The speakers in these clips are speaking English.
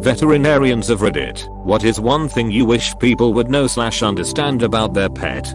Veterinarians of Reddit, what is one thing you wish people would know/understand about their pet?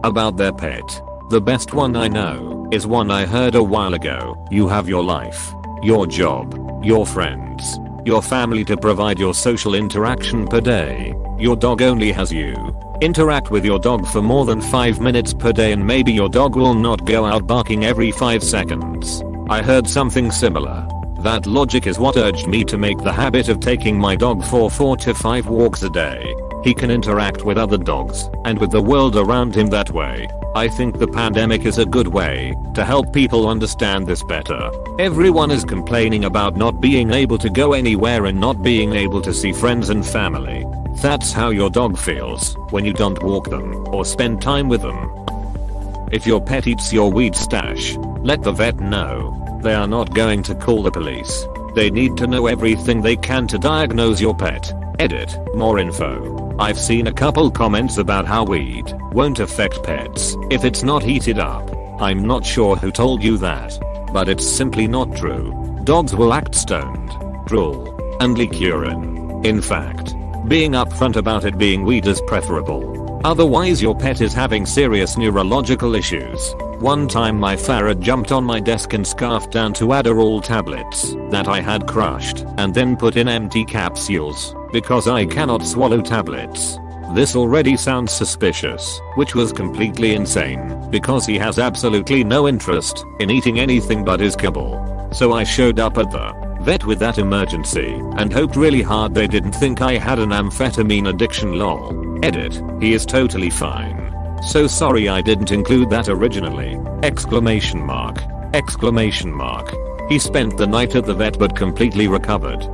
About their pet. The best one I know is one I heard a while ago. You have your life, your job, your friends, your family to provide your social interaction per day. Your dog only has you. Interact with your dog for more than 5 minutes per day and maybe your dog will not go out barking every 5 seconds. I heard something similar. That logic is what urged me to make the habit of taking my dog for 4 to 5 walks a day. He can interact with other dogs and with the world around him that way. I think the pandemic is a good way to help people understand this better. Everyone is complaining about not being able to go anywhere and not being able to see friends and family. That's how your dog feels when you don't walk them or spend time with them. If your pet eats your weed stash, let the vet know. They are not going to call the police. They need to know everything they can to diagnose your pet. Edit. More info. I've seen a couple comments about how weed won't affect pets if it's not heated up. I'm not sure who told you that, but it's simply not true. Dogs will act stoned, drool, and leak urine. In fact, being upfront about it being weed is preferable. Otherwise your pet is having serious neurological issues. One time my ferret jumped on my desk and scarfed down 2 Adderall tablets that I had crushed and then put in empty capsules because I cannot swallow tablets. This already sounds suspicious, which was completely insane because he has absolutely no interest in eating anything but his kibble. So I showed up at the vet with that emergency and hoped really hard they didn't think I had an amphetamine addiction lol. Edit. He is totally fine. So sorry I didn't include that originally. Exclamation mark. Exclamation mark. He spent the night at the vet but completely recovered.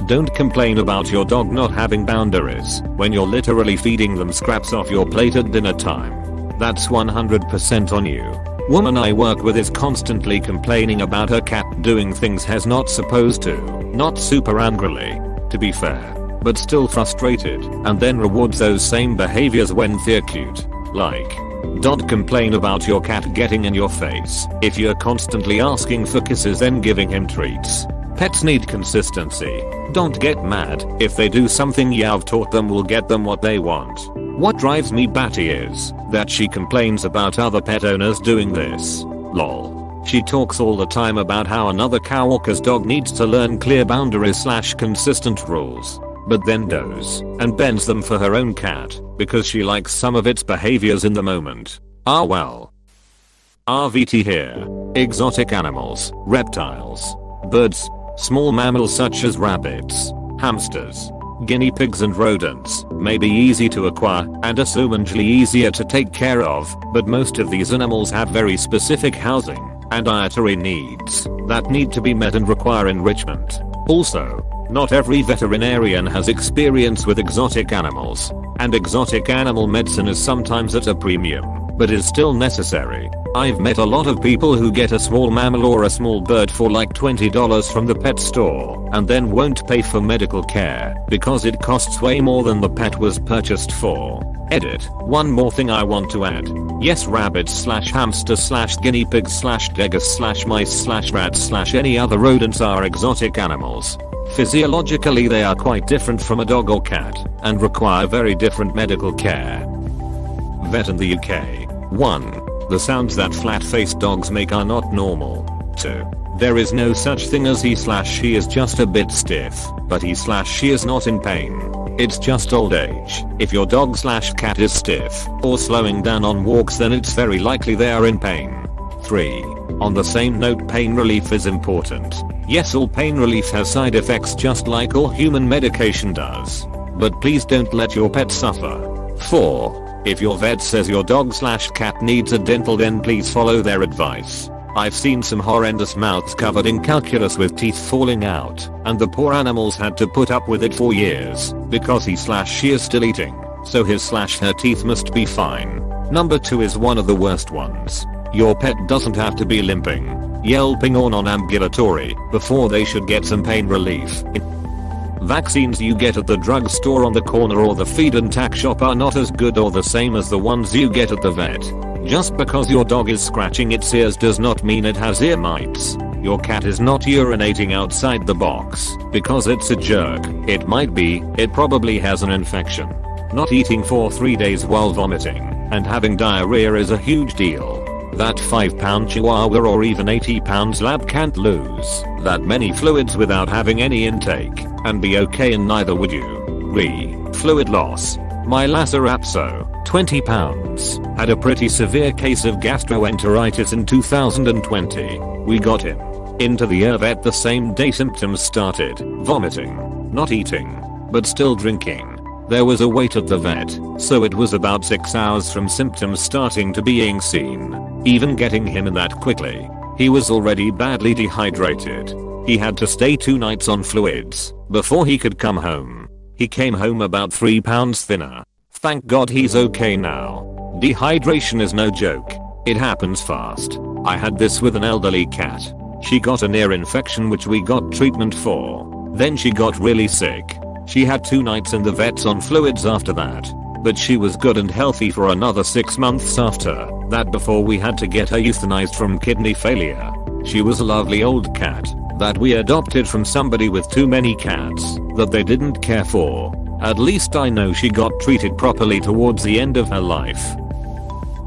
Don't complain about your dog not having boundaries when you're literally feeding them scraps off your plate at dinner time. That's 100% on you. Woman I work with is constantly complaining about her cat doing things he's not supposed to. Not super angrily, to be fair, but still frustrated, and then rewards those same behaviors when they're cute. Like, don't complain about your cat getting in your face if you're constantly asking for kisses then giving him treats. Pets need consistency. Don't get mad if they do something you've taught them will get them what they want. What drives me batty is that she complains about other pet owners doing this. Lol. She talks all the time about how another coworker's dog needs to learn clear boundaries/consistent rules, but then goes and bends them for her own cat because she likes some of its behaviors in the moment. Ah well. RVT here. Exotic animals, reptiles, birds, small mammals such as rabbits, hamsters, guinea pigs and rodents may be easy to acquire and assumedly easier to take care of, but most of these animals have very specific housing and dietary needs that need to be met and require enrichment. Also, not every veterinarian has experience with exotic animals, and exotic animal medicine is sometimes at a premium, but is still necessary. I've met a lot of people who get a small mammal or a small bird for like $20 from the pet store and then won't pay for medical care because it costs way more than the pet was purchased for. Edit. One more thing I want to add. Yes, rabbits/hamsters/guinea pigs/tigers/mice/rats/any other rodents are exotic animals. Physiologically they are quite different from a dog or cat and require very different medical care. Vet in the UK. 1. The sounds that flat-faced dogs make are not normal. 2. There is no such thing as he/she is just a bit stiff, but he/she is not in pain. It's just old age. If your dog/cat is stiff or slowing down on walks then it's very likely they are in pain. 3. On the same note, pain relief is important. Yes, all pain relief has side effects just like all human medication does. But please don't let your pet suffer. 4. If your vet says your dog/cat needs a dental then please follow their advice. I've seen some horrendous mouths covered in calculus with teeth falling out, and the poor animals had to put up with it for years because he/she is still eating, so his/her teeth must be fine. Number 2 is one of the worst ones. Your pet doesn't have to be limping, yelping or non-ambulatory before they should get some pain relief. Vaccines you get at the drugstore on the corner or the feed and tack shop are not as good or the same as the ones you get at the vet. Just because your dog is scratching its ears does not mean it has ear mites. Your cat is not urinating outside the box because it's a jerk. It might be, it probably has an infection. Not eating for 3 days while vomiting and having diarrhea is a huge deal. That 5-pound chihuahua or even 80 pounds lab can't lose that many fluids without having any intake and be okay, and neither would you. Fluid loss. My Lhasa 20 pounds, had a pretty severe case of gastroenteritis in 2020. We got him into the vet the same day symptoms started. Vomiting, not eating, but still drinking. There was a wait at the vet, so it was about 6 hours from symptoms starting to being seen. Even getting him in that quickly, he was already badly dehydrated. He had to stay 2 nights on fluids before he could come home. He came home about 3 pounds thinner. Thank God he's okay now. Dehydration is no joke. It happens fast. I had this with an elderly cat. She got an ear infection which we got treatment for. Then she got really sick. She had 2 nights in the vets on fluids after that. But she was good and healthy for another 6 months after that before we had to get her euthanized from kidney failure. She was a lovely old cat that we adopted from somebody with too many cats that they didn't care for. At least I know she got treated properly towards the end of her life.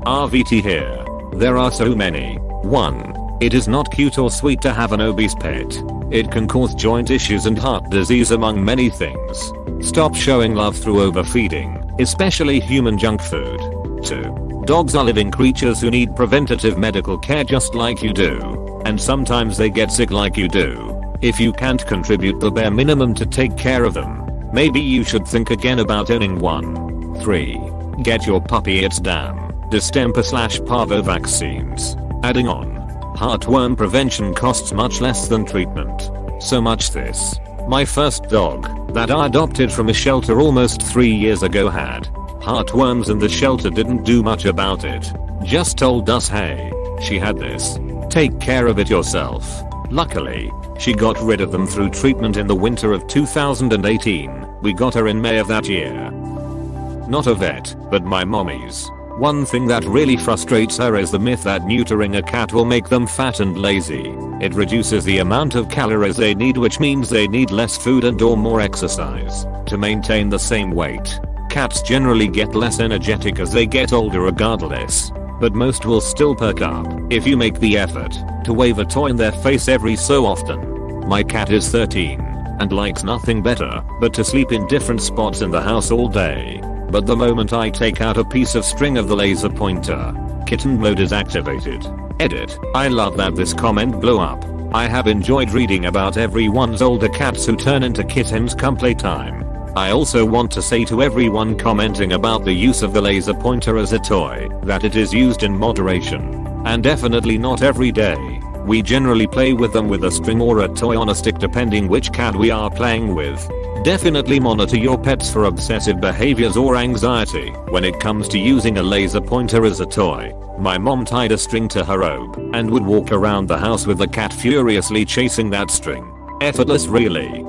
RVT here. There are so many. 1. It is not cute or sweet to have an obese pet. It can cause joint issues and heart disease among many things. Stop showing love through overfeeding, especially human junk food. 2. Dogs are living creatures who need preventative medical care just like you do. And sometimes they get sick like you do. If you can't contribute the bare minimum to take care of them, maybe you should think again about owning one. 3. Get your puppy its damn distemper/parvo vaccines. Adding on, heartworm prevention costs much less than treatment. So much this. My first dog, that I adopted from a shelter almost 3 years ago, had heartworms and the shelter didn't do much about it. Just told us, hey, she had this. Take care of it yourself. Luckily, she got rid of them through treatment in the winter of 2018. We got her in May of that year. Not a vet, but my mommy's. One thing that really frustrates her is the myth that neutering a cat will make them fat and lazy. It reduces the amount of calories they need, which means they need less food and or more exercise to maintain the same weight. Cats generally get less energetic as they get older regardless, but most will still perk up if you make the effort to wave a toy in their face every so often. My cat is 13 and likes nothing better but to sleep in different spots in the house all day. But the moment I take out a piece of string of the laser pointer, kitten mode is activated. Edit. I love that this comment blew up. I have enjoyed reading about everyone's older cats who turn into kittens come playtime. I also want to say to everyone commenting about the use of the laser pointer as a toy that it is used in moderation. And definitely not every day. We generally play with them with a string or a toy on a stick depending which cat we are playing with. Definitely monitor your pets for obsessive behaviors or anxiety when it comes to using a laser pointer as a toy. My mom tied a string to her robe and would walk around the house with the cat furiously chasing that string. Effortless really.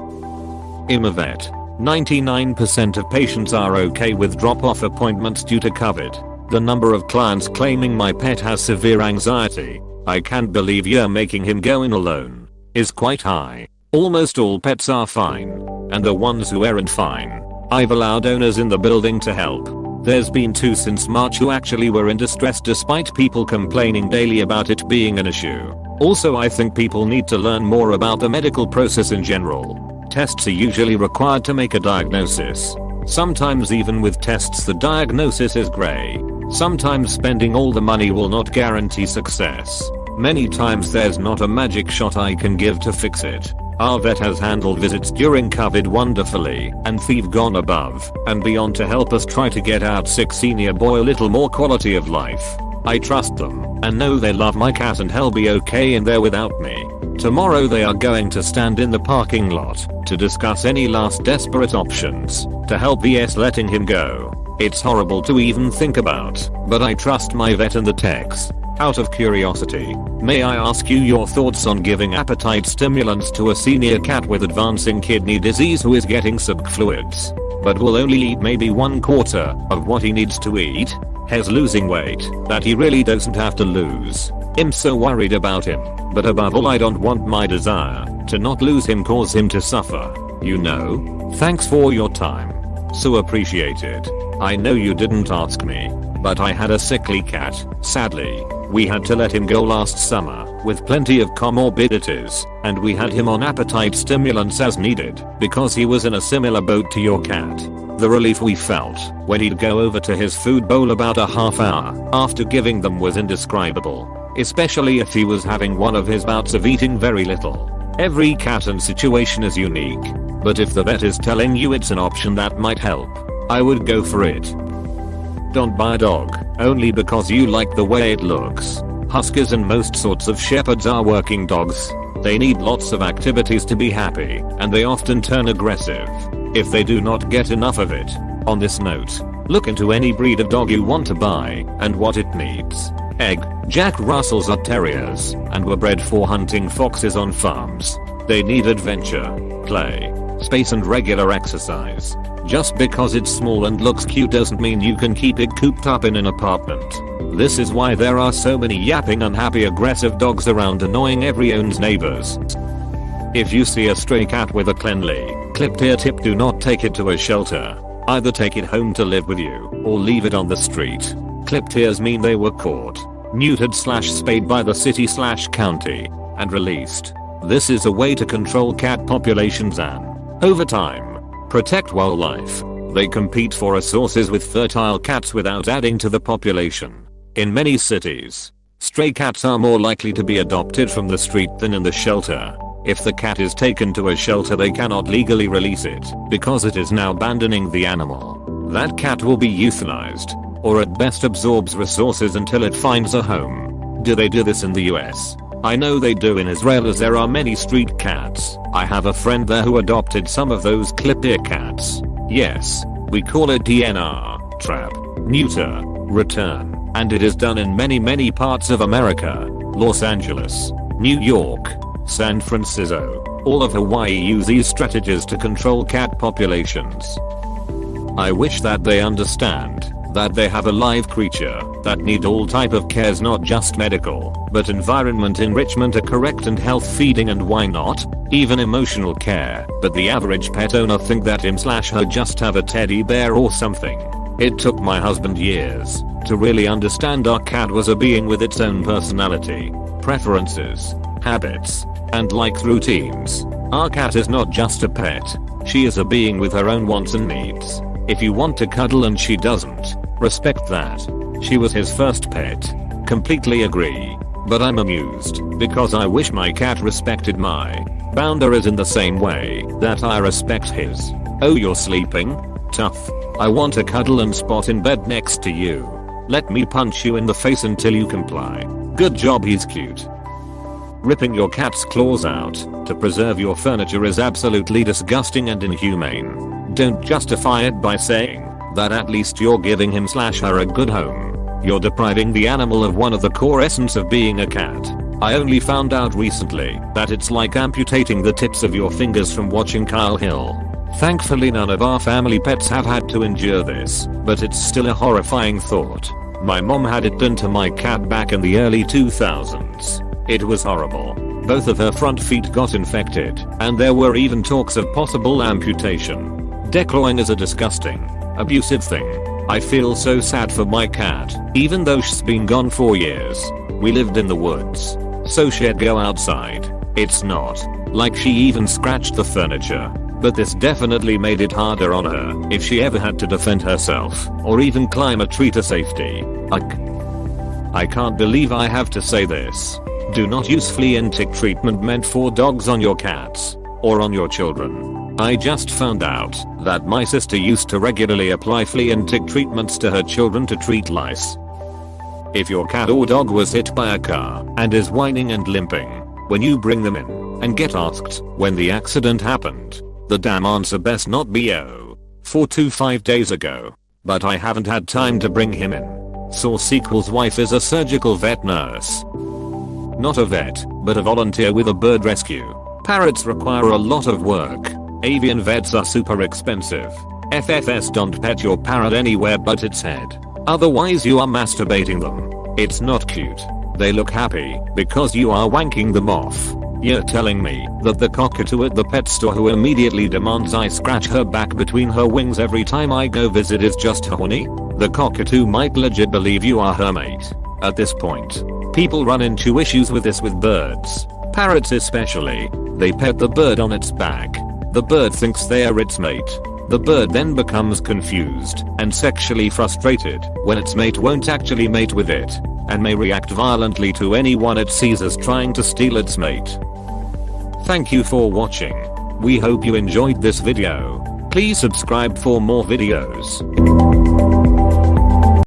I'm a vet. 99% of patients are okay with drop-off appointments due to COVID. The number of clients claiming my pet has severe anxiety, I can't believe you're making him go in alone, is quite high. Almost all pets are fine, and the ones who aren't fine, I've allowed owners in the building to help. There's been 2 since March who actually were in distress despite people complaining daily about it being an issue. Also, I think people need to learn more about the medical process in general. Tests are usually required to make a diagnosis. Sometimes even with tests the diagnosis is grey. Sometimes spending all the money will not guarantee success. Many times there's not a magic shot I can give to fix it. Our vet has handled visits during COVID wonderfully, and they've gone above and beyond to help us try to get our sick senior boy a little more quality of life. I trust them and know they love my cat and he'll be okay in there without me. Tomorrow they are going to stand in the parking lot to discuss any last desperate options to help vs letting him go. It's horrible to even think about, but I trust my vet and the techs. Out of curiosity, may I ask you your thoughts on giving appetite stimulants to a senior cat with advancing kidney disease who is getting sub fluids, but will only eat maybe 1/4 of what he needs to eat? He's losing weight that he really doesn't have to lose. I'm so worried about him, but above all I don't want my desire to not lose him cause him to suffer. You know? Thanks for your time. So appreciated. I know you didn't ask me, but I had a sickly cat. Sadly, we had to let him go last summer with plenty of comorbidities, and we had him on appetite stimulants as needed because he was in a similar boat to your cat. The relief we felt when he'd go over to his food bowl about a half hour after giving them was indescribable, especially if he was having one of his bouts of eating very little. Every cat and situation is unique, but if the vet is telling you it's an option that might help, I would go for it. Don't buy a dog only because you like the way it looks. Huskies and most sorts of shepherds are working dogs. They need lots of activities to be happy, and they often turn aggressive if they do not get enough of it. On this note, look into any breed of dog you want to buy and what it needs. Jack Russells are terriers and were bred for hunting foxes on farms. They need adventure, play, space and regular exercise. Just because it's small and looks cute doesn't mean you can keep it cooped up in an apartment. This is why there are so many yapping unhappy aggressive dogs around annoying everyone's neighbors. If you see a stray cat with a cleanly, clipped ear tip, do not take it to a shelter. Either take it home to live with you or leave it on the street. Clipped ears mean they were caught, neutered / spayed by the city / county, and released. This is a way to control cat populations and, over time, protect wildlife. They compete for resources with fertile cats without adding to the population. In many cities, stray cats are more likely to be adopted from the street than in the shelter. If the cat is taken to a shelter, they cannot legally release it because it is now abandoning the animal. That cat will be euthanized, or at best absorbs resources until it finds a home. Do they do this in the US? I know they do in Israel, as there are many street cats. I have a friend there who adopted some of those clipped ear cats. Yes, we call it DNR, trap, neuter, return, and it is done in many parts of America. Los Angeles, New York, San Francisco, all of Hawaii use these strategies to control cat populations. I wish that they understand that they have a live creature that need all type of cares, not just medical, but environment enrichment, a correct and health feeding, and why not, even emotional care. But the average pet owner think that him/her just have a teddy bear or something. It took my husband years to really understand our cat was a being with its own personality, preferences, habits, and likes, routines. Our cat is not just a pet. She is a being with her own wants and needs. If you want to cuddle and she doesn't, respect that. She was his first pet. Completely agree. But I'm amused because I wish my cat respected my boundaries in the same way that I respect his. Oh, you're sleeping? Tough. I want to cuddle and spot in bed next to you. Let me punch you in the face until you comply. Good job, he's cute. Ripping your cat's claws out to preserve your furniture is absolutely disgusting and inhumane. Don't justify it by saying that at least you're giving him/her a good home. You're depriving the animal of one of the core essence of being a cat. I only found out recently that it's like amputating the tips of your fingers from watching Kyle Hill. Thankfully none of our family pets have had to endure this, but it's still a horrifying thought. My mom had it done to my cat back in the early 2000s. It was horrible. Both of her front feet got infected, and there were even talks of possible amputation. Declawing is a disgusting, abusive thing. I feel so sad for my cat, even though she's been gone for years. We lived in the woods, so she'd go outside. It's not like she even scratched the furniture, but this definitely made it harder on her if she ever had to defend herself or even climb a tree to safety. I can't believe I have to say this. Do not use flea and tick treatment meant for dogs on your cats or on your children. I just found out that my sister used to regularly apply flea and tick treatments to her children to treat lice. If your cat or dog was hit by a car and is whining and limping when you bring them in and get asked when the accident happened, the damn answer best not be 4 to 5 days ago. But I haven't had time to bring him in. Source sequel's wife is a surgical vet nurse. Not a vet, but a volunteer with a bird rescue. Parrots require a lot of work. Avian vets are super expensive. FFS, don't pet your parrot anywhere but its head. Otherwise you are masturbating them. It's not cute. They look happy because you are wanking them off. You're telling me that the cockatoo at the pet store who immediately demands I scratch her back between her wings every time I go visit is just horny? The cockatoo might legit believe you are her mate. At this point, people run into issues with this with birds. Parrots especially. They pet the bird on its back. The bird thinks they are its mate. The bird then becomes confused and sexually frustrated when its mate won't actually mate with it, and may react violently to anyone it sees as trying to steal its mate. Thank you for watching. We hope you enjoyed this video. Please subscribe for more videos.